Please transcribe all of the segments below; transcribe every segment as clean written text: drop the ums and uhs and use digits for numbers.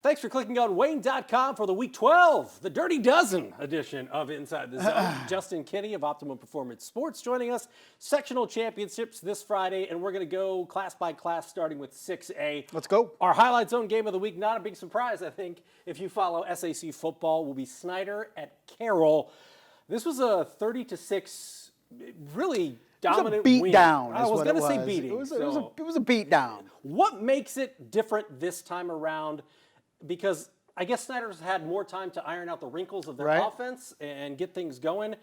Thanks for clicking on Wayne.com for the Week 12, the Dirty Dozen edition of Inside the Zone. Justin Kinney of Optimum Performance Sports joining us. Sectional championships this Friday, and we're going to go class by class, starting with 6A. Let's go. Our highlight zone game of the week, not a big surprise, I think, if you follow SAC football, will be Snider at Carroll. This was a 30-6, really dominant beat win. down. I was going to say beating. It was a beat down. What makes it different this time around? Because I guess Snider's had more time to iron out the wrinkles of their offense and get things going.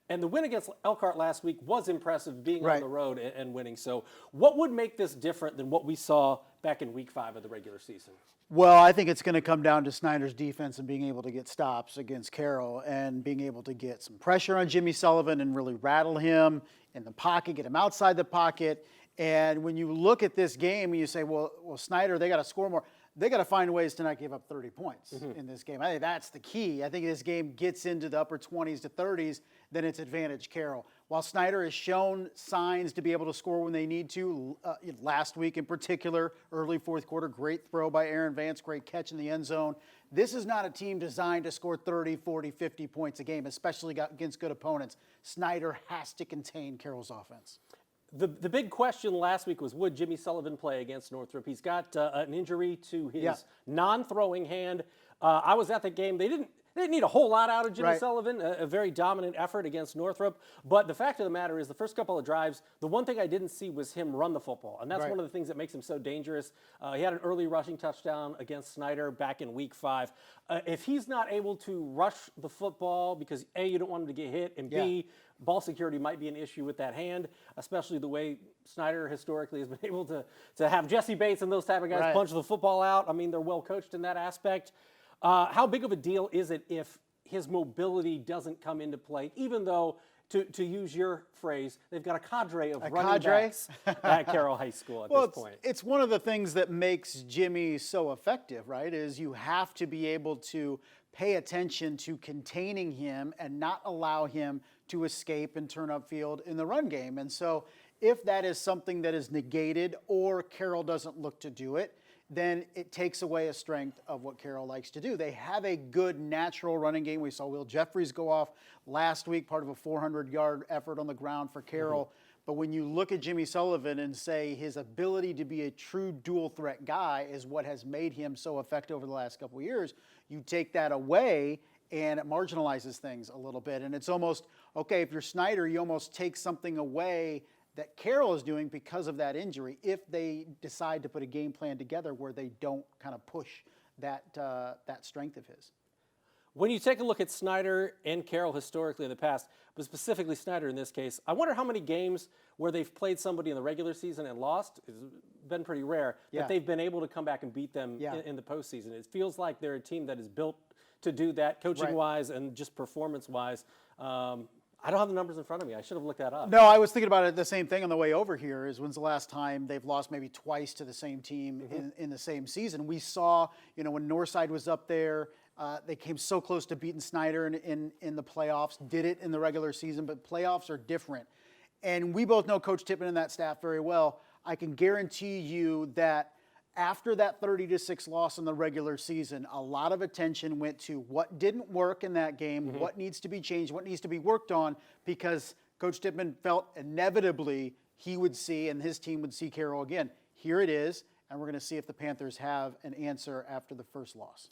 And the win against Elkhart last week was impressive, being on the road and winning. So what would make this different than what we saw back in Week 5 of the regular season? Well, I think it's going to come down to Snider's defense and being able to get stops against Carroll and being able to get some pressure on Jimmy Sullivan and really rattle him in the pocket, get him outside the pocket. And when you look at this game and you say, well, Snider, they got to score more. They got to find ways to not give up 30 points in this game. I think that's the key. I think this game gets into the upper 20s to 30s, then it's advantage Carroll. While Snider has shown signs to be able to score when they need to, last week in particular, early fourth quarter, great throw by Aaron Vance, great catch in the end zone. This is not a team designed to score 30, 40, 50 points a game, especially against good opponents. Snider has to contain Carroll's offense. The big question last week was, would Jimmy Sullivan play against Northrop? He's got an injury to his non-throwing hand. I was at the game. They didn't need a whole lot out of Jimmy Sullivan, a very dominant effort against Northrop. But the fact of the matter is, the first couple of drives, the one thing I didn't see was him run the football. And that's one of the things that makes him so dangerous. He had an early rushing touchdown against Snider back in Week 5. If he's not able to rush the football because, A, you don't want him to get hit, and B, ball security might be an issue with that hand, especially the way Snider historically has been able to have Jesse Bates and those type of guys punch the football out. I mean, they're well coached in that aspect. How big of a deal is it if his mobility doesn't come into play, even though, to use your phrase, they've got a cadre of running backs at Carroll High School at this point? It's one of the things that makes Jimmy so effective, right, is you have to be able to pay attention to containing him and not allow him to escape and turn upfield in the run game. And so if that is something that is negated or Carroll doesn't look to do it, then it takes away a strength of what Carroll likes to do. They have a good natural running game. We saw Will Jeffries go off last week, part of a 400-yard effort on the ground for Carroll. But when you look at Jimmy Sullivan and say his ability to be a true dual-threat guy is what has made him so effective over the last couple of years, you take that away and it marginalizes things a little bit. And it's almost, okay, if you're Snider, you almost take something away that Carroll is doing because of that injury if they decide to put a game plan together where they don't kind of push that strength of his. When you take a look at Snider and Carroll historically in the past, but specifically Snider in this case, I wonder how many games where they've played somebody in the regular season and lost, it's been pretty rare, that they've been able to come back and beat them in the postseason. It feels like they're a team that is built to do that, coaching-wise and just performance-wise. I don't have the numbers in front of me. I should have looked that up. No, I was thinking about it the same thing on the way over here is when's the last time they've lost maybe twice to the same team in the same season. We saw, when Northside was up there, they came so close to beating Snider in the playoffs, did it in the regular season, but playoffs are different. And we both know Coach Tippmann and that staff very well. I can guarantee you that after that 30-6 loss in the regular season, a lot of attention went to what didn't work in that game, what needs to be changed, what needs to be worked on, because Coach Tippmann felt inevitably he would see and his team would see Carroll again. Here it is, and we're going to see if the Panthers have an answer after the first loss.